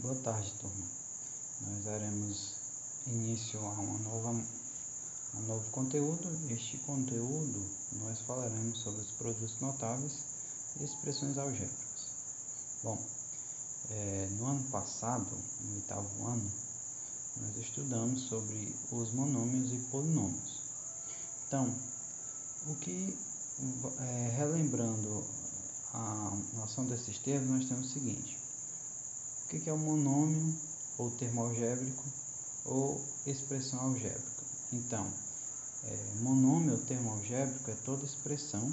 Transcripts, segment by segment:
Boa tarde, turma. Nós daremos início a um novo conteúdo. Este conteúdo nós falaremos sobre os produtos notáveis e expressões algébricas. Bom, no ano passado, no oitavo ano, nós estudamos sobre os monômios e polinômios. Então, relembrando a noção desses termos, nós temos o seguinte: o que é um monômio, ou termo algébrico, ou expressão algébrica? Então, monômio ou termo algébrico é toda expressão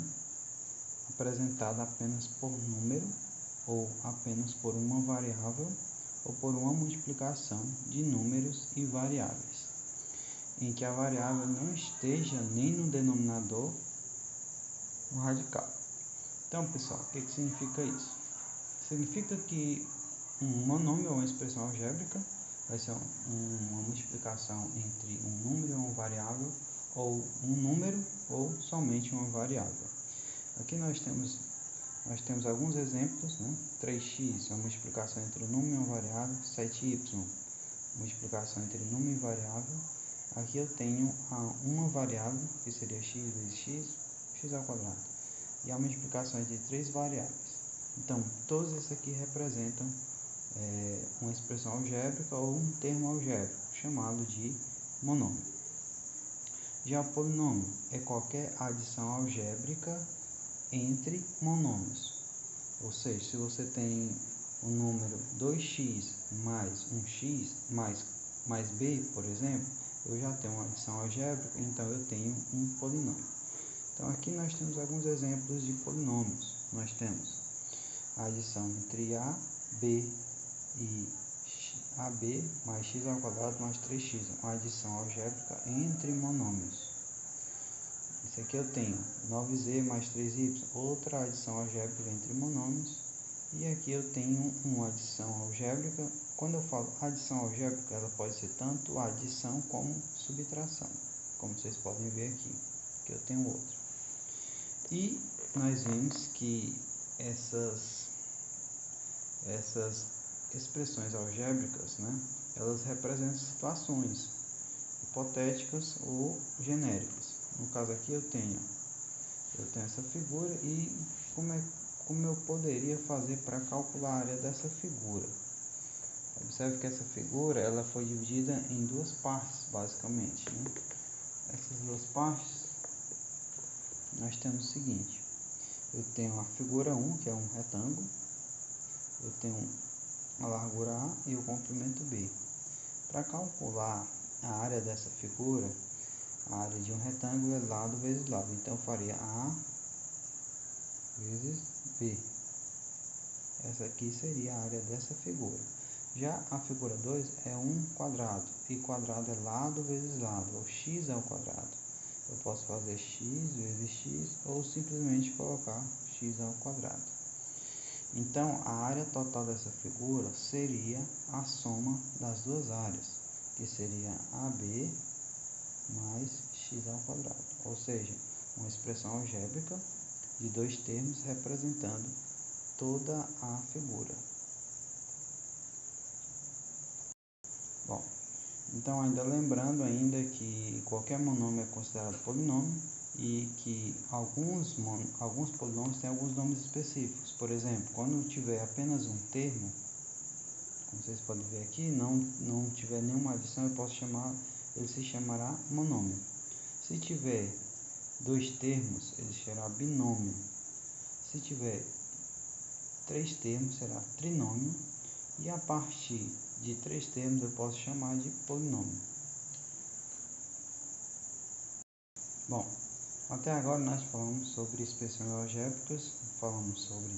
apresentada apenas por número, ou apenas por uma variável, ou por uma multiplicação de números e variáveis, em que a variável não esteja nem no denominador no radical. Então, pessoal, o que significa isso? Significa que um monômio ou uma expressão algébrica vai ser uma multiplicação entre um número e uma variável, ou um número ou somente uma variável. Aqui nós temos alguns exemplos, né? 3x é uma multiplicação entre um número e uma variável, 7y, multiplicação entre número e variável. Aqui eu tenho uma variável, que seria x vezes x ao quadrado, e a multiplicação entre três variáveis. Então, todos esses aqui representam uma expressão algébrica ou um termo algébrico, chamado de monômio. Já o polinômio é qualquer adição algébrica entre monômios. Ou seja, se você tem o número 2x mais 1x mais b, por exemplo, eu já tenho uma adição algébrica, então eu tenho um polinômio. Então aqui nós temos alguns exemplos de polinômios. Nós temos a adição entre a, b e AB mais x ao quadrado mais 3x, uma adição algébrica entre monômios. Esse aqui eu tenho 9z mais 3y, outra adição algébrica entre monômios. E aqui eu tenho uma adição algébrica. Quando eu falo adição algébrica, ela pode ser tanto adição como subtração, como vocês podem ver aqui, que eu tenho outro. E nós vimos que essas expressões algébricas, né, elas representam situações hipotéticas ou genéricas. No caso aqui eu tenho essa figura e como eu poderia fazer para calcular a área dessa figura. Observe que essa figura ela foi dividida em duas partes, basicamente, né? Essas duas partes nós temos o seguinte: eu tenho a figura 1, que é um retângulo, eu tenho a largura A e o comprimento B. Para calcular a área dessa figura, a área de um retângulo é lado vezes lado. Então eu faria A vezes B. Essa aqui seria a área dessa figura. Já a figura 2 é um quadrado, e quadrado é lado vezes lado, ou x ao quadrado. Eu posso fazer x vezes x, ou simplesmente colocar x ao quadrado. Então, a área total dessa figura seria a soma das duas áreas, que seria AB mais x ao quadrado, ou seja, uma expressão algébrica de dois termos representando toda a figura. Bom, então ainda lembrando que qualquer monômio é considerado polinômio e que alguns polinômios têm alguns nomes específicos. Por exemplo, quando tiver apenas um termo, como vocês podem ver aqui, não tiver nenhuma adição, ele se chamará monômio. Se tiver dois termos, ele será binômio. Se tiver três termos, será trinômio. E a partir de três termos eu posso chamar de polinômio. Bom, até agora nós falamos sobre expressões algébricas, falamos sobre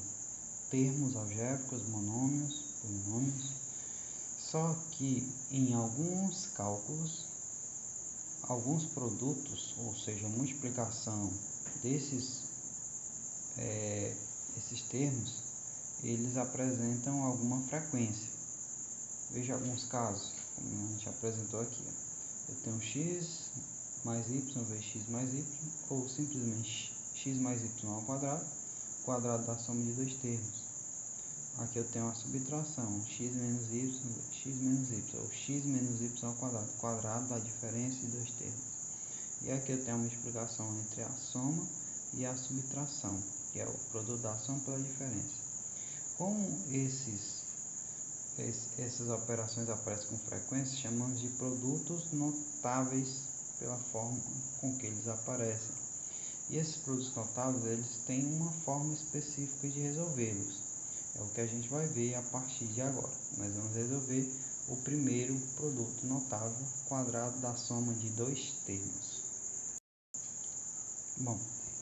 termos algébricos, monômios, polinômios. Só que em alguns cálculos, alguns produtos, ou seja, multiplicação desses esses termos, eles apresentam alguma frequência. Veja alguns casos, como a gente apresentou aqui. Eu tenho x mais y vezes x mais y, ou simplesmente x mais y ao quadrado, quadrado da soma de dois termos. aqui eu tenho uma subtração, x menos y, ou x menos y ao quadrado da diferença de dois termos. E aqui eu tenho uma explicação entre a soma e a subtração, que é o produto da soma pela diferença. Como essas operações aparecem com frequência, chamamos de produtos notáveis pela forma com que eles aparecem. E esses produtos notáveis, eles têm uma forma específica de resolvê-los. É o que a gente vai ver a partir de agora. Nós vamos resolver o primeiro produto notável quadrado da soma de dois termos. Bom,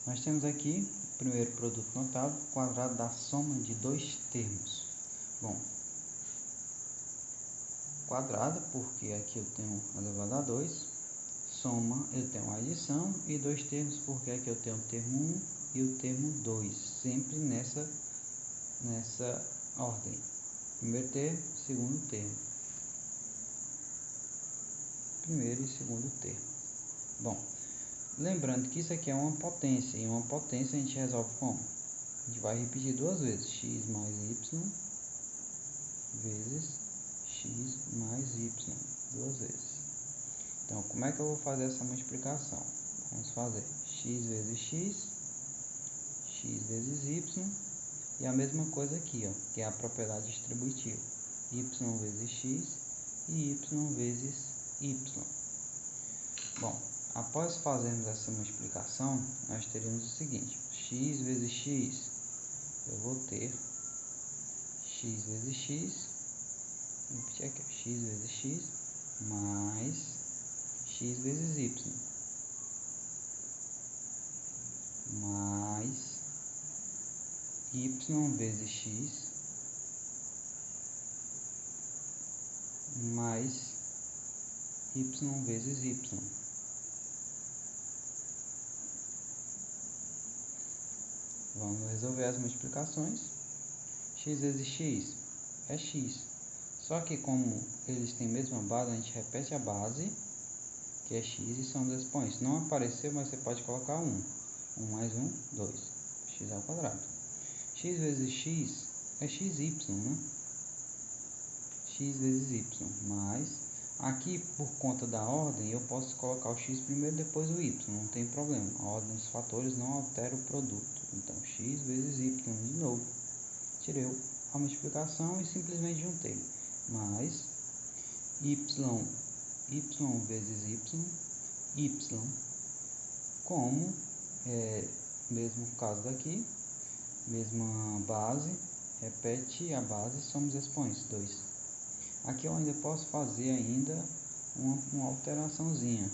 nós temos aqui o primeiro produto notável quadrado da soma de dois termos. Bom, quadrado, porque aqui eu tenho elevado a 2, soma, eu tenho adição, e dois termos, porque aqui eu tenho o termo 1 e o termo 2, sempre nessa ordem. Primeiro termo, segundo termo. Primeiro e segundo termo. Bom, lembrando que isso aqui é uma potência, e uma potência a gente resolve como? A gente vai repetir duas vezes, x mais y vezes x mais y, duas vezes. Então, como é que eu vou fazer essa multiplicação? Vamos fazer x vezes x, x vezes y, e a mesma coisa aqui, ó, que é a propriedade distributiva, y vezes x e y vezes y. Bom, após fazermos essa multiplicação, nós teríamos o seguinte, x vezes x, eu vou ter x vezes x, vou repetir aqui, x vezes x, mais x vezes y, mais y vezes x, mais y vezes y. Vamos resolver as multiplicações. X vezes x é x. Só que como eles têm a mesma base, a gente repete a base, que é x, e são dos expoentes. Não apareceu, mas você pode colocar 1. 1 mais 1, 2. X ao quadrado. X vezes x é xy, né? X vezes y. Mais, aqui por conta da ordem, eu posso colocar o x primeiro, depois o y. Não tem problema. A ordem dos fatores não altera o produto. Então, x vezes y de novo. Tirei a multiplicação e simplesmente juntei. Mais y vezes y, como mesmo caso daqui, mesma base, repete a base, somos expoentes, 2. Aqui eu ainda posso fazer ainda uma alteraçãozinha.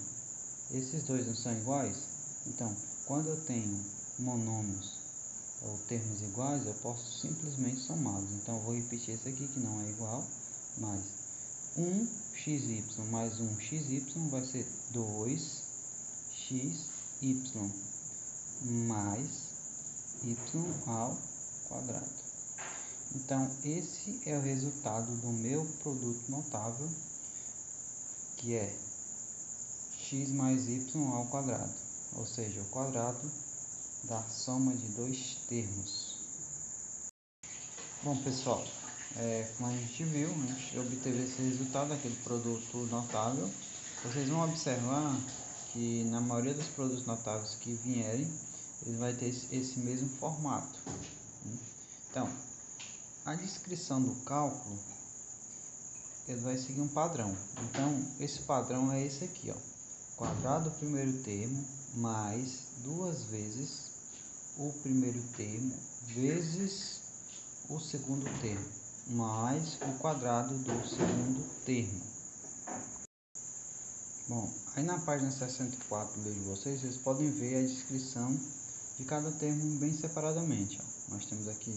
Esses dois não são iguais? Então, quando eu tenho monômios ou termos iguais, eu posso simplesmente somá-los. Então, eu vou repetir esse aqui que não é igual, mais 1xy mais 1xy vai ser 2xy mais y ao quadrado. Então, esse é o resultado do meu produto notável, que é x mais y ao quadrado, ou seja, o quadrado da soma de dois termos. Bom, pessoal, como a gente viu, a gente obteve esse resultado, aquele produto notável. Vocês vão observar que na maioria dos produtos notáveis que vierem, ele vai ter esse mesmo formato. Então, a descrição do cálculo, ele vai seguir um padrão. Então, esse padrão é esse aqui, ó. Quadrado do primeiro termo mais duas vezes o primeiro termo vezes o segundo termo, mais o quadrado do segundo termo. Bom, aí na página 64 do livro de vocês podem ver a descrição de cada termo bem separadamente. Ó. Nós temos aqui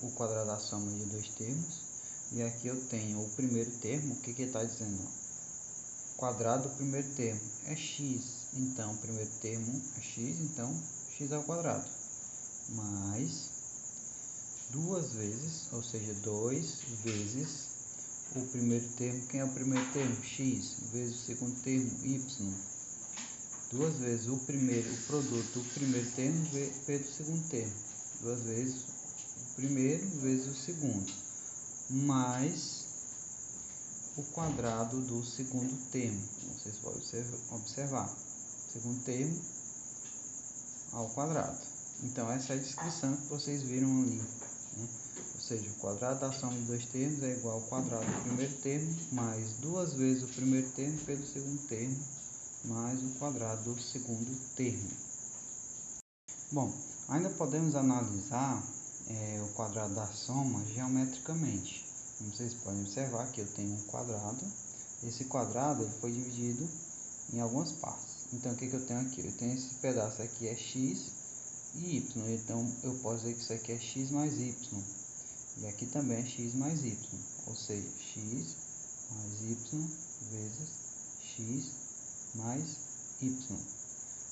o quadrado da soma de dois termos, e aqui eu tenho o primeiro termo. O que está dizendo? Ó? Quadrado do primeiro termo é x, então o primeiro termo é x, então x ao quadrado, mais duas vezes, ou seja, 2 vezes o primeiro termo. Quem é o primeiro termo? X, vezes o segundo termo, y. Duas vezes o produto do primeiro termo vezes o segundo termo. Duas vezes primeiro vezes o segundo, mais o quadrado do segundo termo. Vocês podem observar, segundo termo ao quadrado. Então essa é a descrição que vocês viram ali, né? Ou seja, o quadrado da soma de dois termos é igual ao quadrado do primeiro termo, mais duas vezes o primeiro termo pelo segundo termo, mais o quadrado do segundo termo. Bom, ainda podemos analisar o quadrado da soma geometricamente. Como vocês podem observar que eu tenho um quadrado. Esse quadrado ele foi dividido em algumas partes. Então, o que eu tenho aqui? Eu tenho esse pedaço aqui é x e y. Então, eu posso dizer que isso aqui é x mais y. E aqui também é x mais y. Ou seja, x mais y vezes x mais y.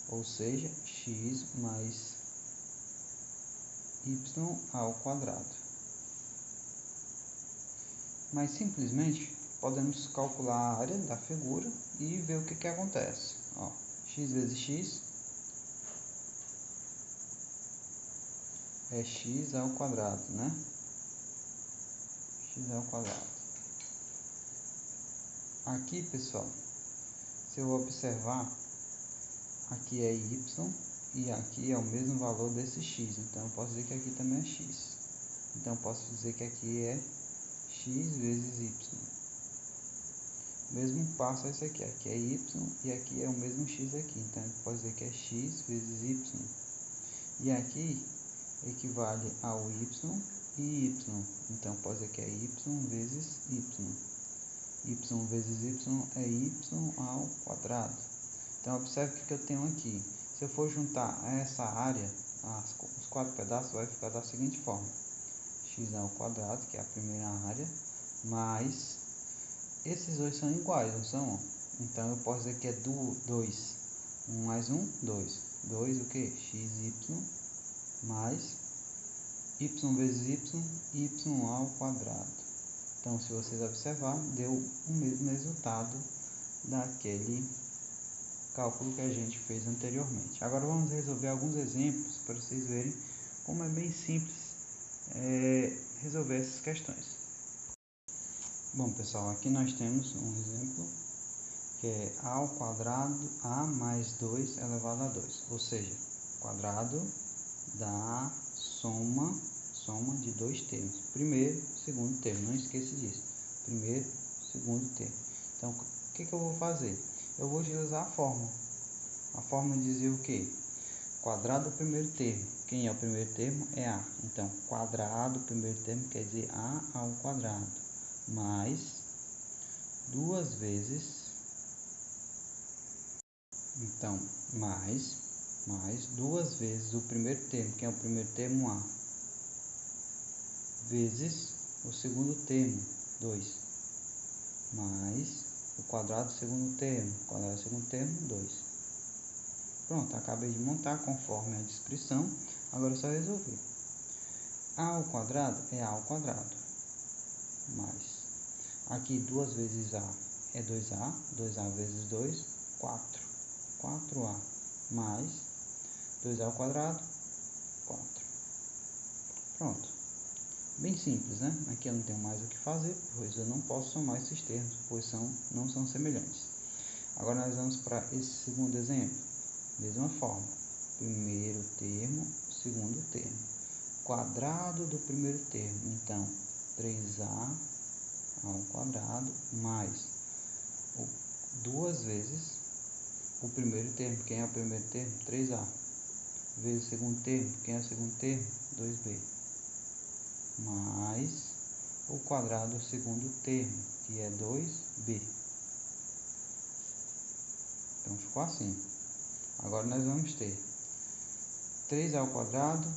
Ou seja, x mais y ao quadrado. Mas simplesmente podemos calcular a área da figura e ver o que acontece. Ó, x vezes x é x ao quadrado, né? X ao quadrado. Aqui, pessoal, se eu observar, aqui é y e aqui é o mesmo valor desse x. Então, eu posso dizer que aqui também é x. Então, eu posso dizer que aqui é x vezes y. O mesmo passo é esse aqui. Aqui é y e aqui é o mesmo x aqui. Então, eu posso dizer que é x vezes y. E aqui equivale ao y e y. Então, pode dizer que é y vezes y. Y vezes y é y ao quadrado. Então, observe o que eu tenho aqui. Se eu for juntar essa área, os quatro pedaços, vai ficar da seguinte forma. X ao quadrado, que é a primeira área, mais... Esses dois são iguais, não são? Então, eu posso dizer que é 2. 1 mais 1, 2. 2 o que? Xy mais y vezes y ao quadrado. Então, se vocês observar, deu o mesmo resultado daquele cálculo que a gente fez anteriormente. Agora vamos resolver alguns exemplos para vocês verem como é bem simples resolver essas questões. Bom, pessoal, aqui nós temos um exemplo que é a ao quadrado a mais 2 elevado a 2, ou seja, quadrado da soma de dois termos, primeiro, segundo termo, não esqueça disso, primeiro, segundo termo. Então, o que eu vou fazer? Eu vou utilizar a fórmula dizia o que? Quadrado do primeiro termo, quem é o primeiro termo? É a, então, quadrado do primeiro termo quer dizer a ao quadrado, mais duas vezes, então, mais duas vezes o primeiro termo, que é o primeiro termo a, vezes o segundo termo, 2, mais o quadrado do segundo termo, 2. Pronto, acabei de montar conforme a descrição, agora é só resolver. A ao quadrado é a ao quadrado, mais, aqui 2 vezes a é 2a, 2a vezes 2, 4a, mais 2a ao quadrado, 4. Pronto. Bem simples, né? Aqui eu não tenho mais o que fazer, pois eu não posso somar esses termos, pois não são semelhantes. Agora nós vamos para esse segundo exemplo. Mesma forma. Primeiro termo, segundo termo. Quadrado do primeiro termo. Então, 3a ao quadrado mais duas vezes o primeiro termo. Quem é o primeiro termo? 3a. Vezes o segundo termo. Quem é o segundo termo? 2b. Mais o quadrado do segundo termo, que é 2b. Então, ficou assim. Agora, nós vamos ter 3a ao quadrado,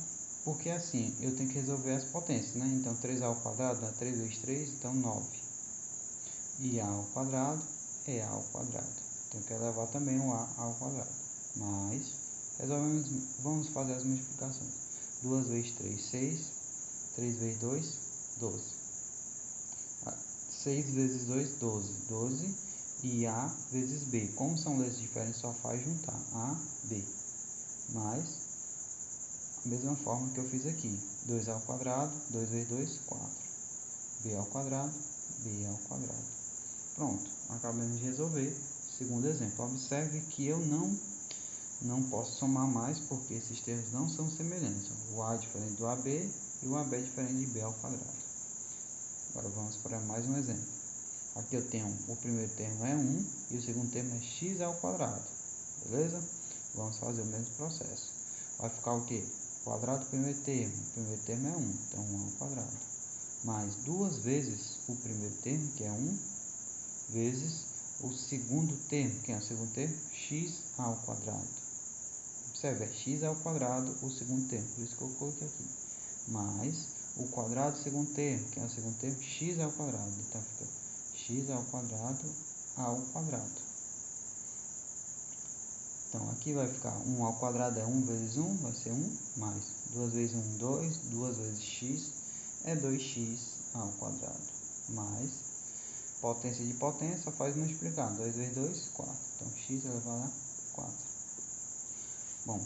porque assim, eu tenho que resolver as potências, né? Então, 3a ao quadrado dá 3 vezes 3, então 9. E a ao quadrado é a ao quadrado. Tenho que elevar também o a ao quadrado. Mas, vamos fazer as multiplicações. 2 vezes 3, 6. 3 vezes 2, 12. 6 vezes 2, 12. 12 e A vezes B. Como são letras diferentes, só faz juntar A, B. Mais mesma forma que eu fiz aqui. 2 ao quadrado, 2 vezes 2, 4. B ao quadrado, B ao quadrado. Pronto, acabamos de resolver. Segundo exemplo, observe que eu não posso somar mais porque esses termos não são semelhantes. O A é diferente do AB e o AB é diferente de B ao quadrado. Agora vamos para mais um exemplo. Aqui eu tenho o primeiro termo é 1 e o segundo termo é x ao quadrado. Beleza? Vamos fazer o mesmo processo. Vai ficar o quê? Quadrado do primeiro termo. O primeiro termo é 1, então 1 ao quadrado. Mais 2 vezes o primeiro termo, que é 1, vezes o segundo termo, que é o segundo termo, x ao quadrado. Observe, é x ao quadrado o segundo termo, por isso que eu coloquei aqui. Mais o quadrado do segundo termo, que é o segundo termo, x ao quadrado. Então fica x ao quadrado ao quadrado. Então, aqui vai ficar 1 ao quadrado é 1 vezes 1, vai ser 1, mais 2 vezes 1, 2, 2 vezes x é 2x ao quadrado, mais potência de potência, só faz multiplicar, 2 vezes 2, 4. Então, x elevado a 4. Bom,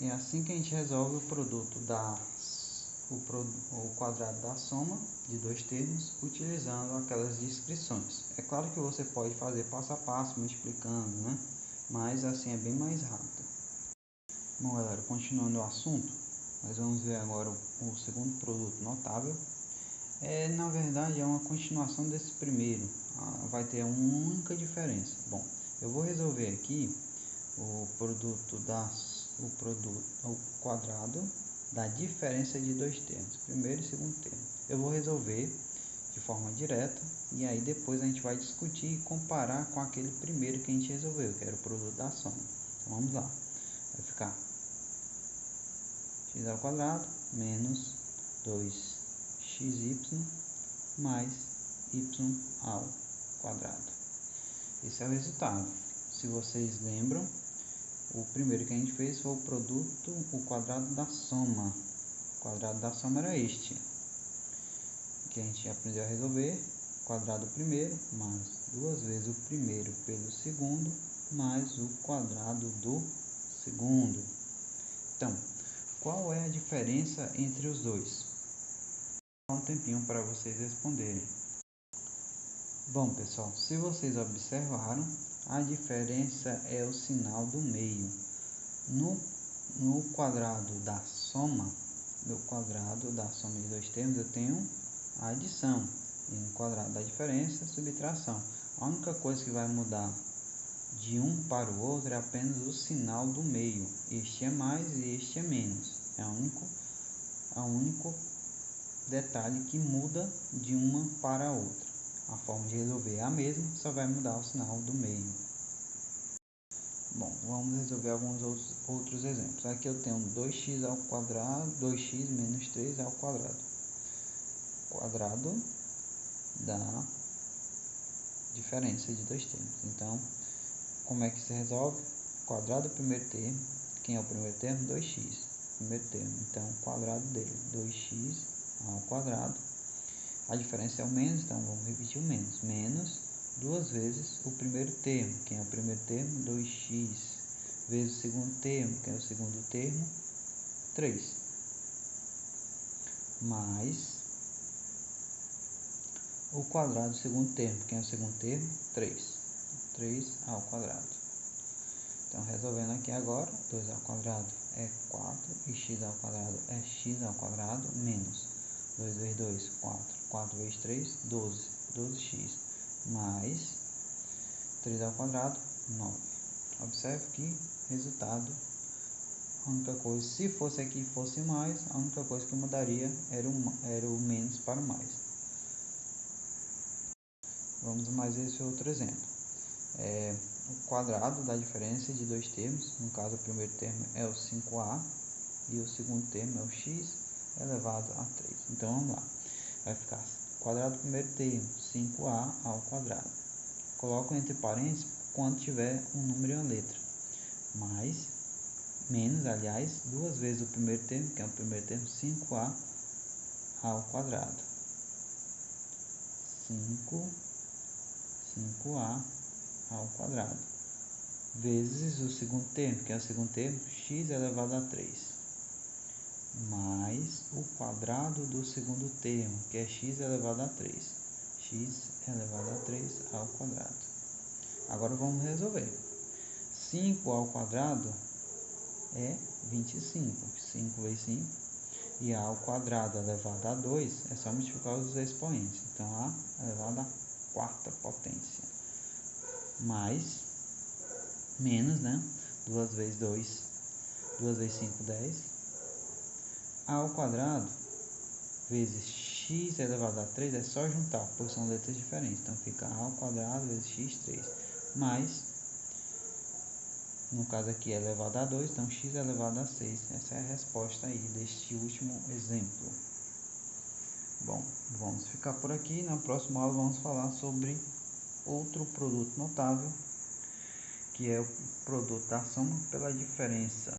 é assim que a gente resolve o produto o quadrado da soma de dois termos, utilizando aquelas descrições. É claro que você pode fazer passo a passo, multiplicando, né? Mas assim é bem mais rápido. Bom, galera, continuando o assunto, nós vamos ver agora o segundo produto notável. Na verdade, é uma continuação desse primeiro. Vai ter uma única diferença. Bom, eu vou resolver aqui o quadrado da diferença de dois termos, primeiro e segundo termo. Eu vou resolver de forma direta e aí depois a gente vai discutir e comparar com aquele primeiro que a gente resolveu, que era o produto da soma. Então vamos lá, vai ficar x ao quadrado menos 2xy mais y ao quadrado. Esse é o resultado. Se vocês lembram, o primeiro que a gente fez foi o quadrado da soma. O quadrado da soma era este, que a gente aprendeu a resolver. Quadrado do primeiro, mais 2 vezes o primeiro pelo segundo, mais o quadrado do segundo. Então, qual é a diferença entre os dois? Vou dar um tempinho para vocês responderem. Bom, pessoal, se vocês observaram, a diferença é o sinal do meio. No quadrado da soma, de dois termos, eu tenho a adição. E no quadrado da diferença, subtração. A única coisa que vai mudar de um para o outro é apenas o sinal do meio. Este é mais e este é menos. É o único detalhe que muda de uma para a outra. A forma de resolver é a mesma, só vai mudar o sinal do meio. Bom, vamos resolver alguns outros exemplos. Aqui eu tenho 2x ao quadrado, 2x menos 3 ao quadrado. Quadrado da diferença de dois termos. Então, como é que se resolve? Quadrado do primeiro termo. Quem é o primeiro termo? 2x. Primeiro termo. Então, quadrado dele, 2x ao quadrado. A diferença é o menos, então vamos repetir o menos. Menos 2 vezes o primeiro termo. Quem é o primeiro termo? 2x. Vezes o segundo termo. Quem é o segundo termo? 3. Mais o quadrado do segundo termo. Quem é o segundo termo? 3. 3 ao quadrado. Então, resolvendo aqui agora, 2 ao quadrado é 4 e x ao quadrado é x ao quadrado menos 2 vezes 2, 4. 4 vezes 3, 12. 12x mais 3 ao quadrado, 9. Observe que resultado, a única coisa, se fosse aqui fosse mais, a única coisa que mudaria era o menos para o mais. Vamos mais esse outro exemplo. O quadrado da diferença de dois termos, no caso o primeiro termo é o 5a e o segundo termo é o x elevado a 3. Então vamos lá, vai ficar quadrado do primeiro termo, 5a ao quadrado. Coloco entre parênteses quando tiver um número e uma letra. Mais, menos, aliás, 2 vezes o primeiro termo, que é o primeiro termo, 5a ao quadrado. 5a ao quadrado. Vezes o segundo termo, que é o segundo termo, x elevado a 3. mais o quadrado do segundo termo, que é x elevado a 3. X elevado a 3 ao quadrado. Agora vamos resolver. 5 ao quadrado é 25. 5 vezes 5. E a ao quadrado elevado a 2 é só multiplicar os expoentes. Então, a elevado à quarta potência. Mais, menos, né? 2 vezes 2, 2 vezes 5, 10. A ao quadrado vezes x elevado a 3 é só juntar, pois são letras diferentes. Então, fica a ao quadrado vezes x3. Mais, no caso aqui é elevado a 2, então x elevado a 6. Essa é a resposta aí deste último exemplo. Bom, vamos ficar por aqui. Na próxima aula vamos falar sobre outro produto notável, que é o produto da soma pela diferença.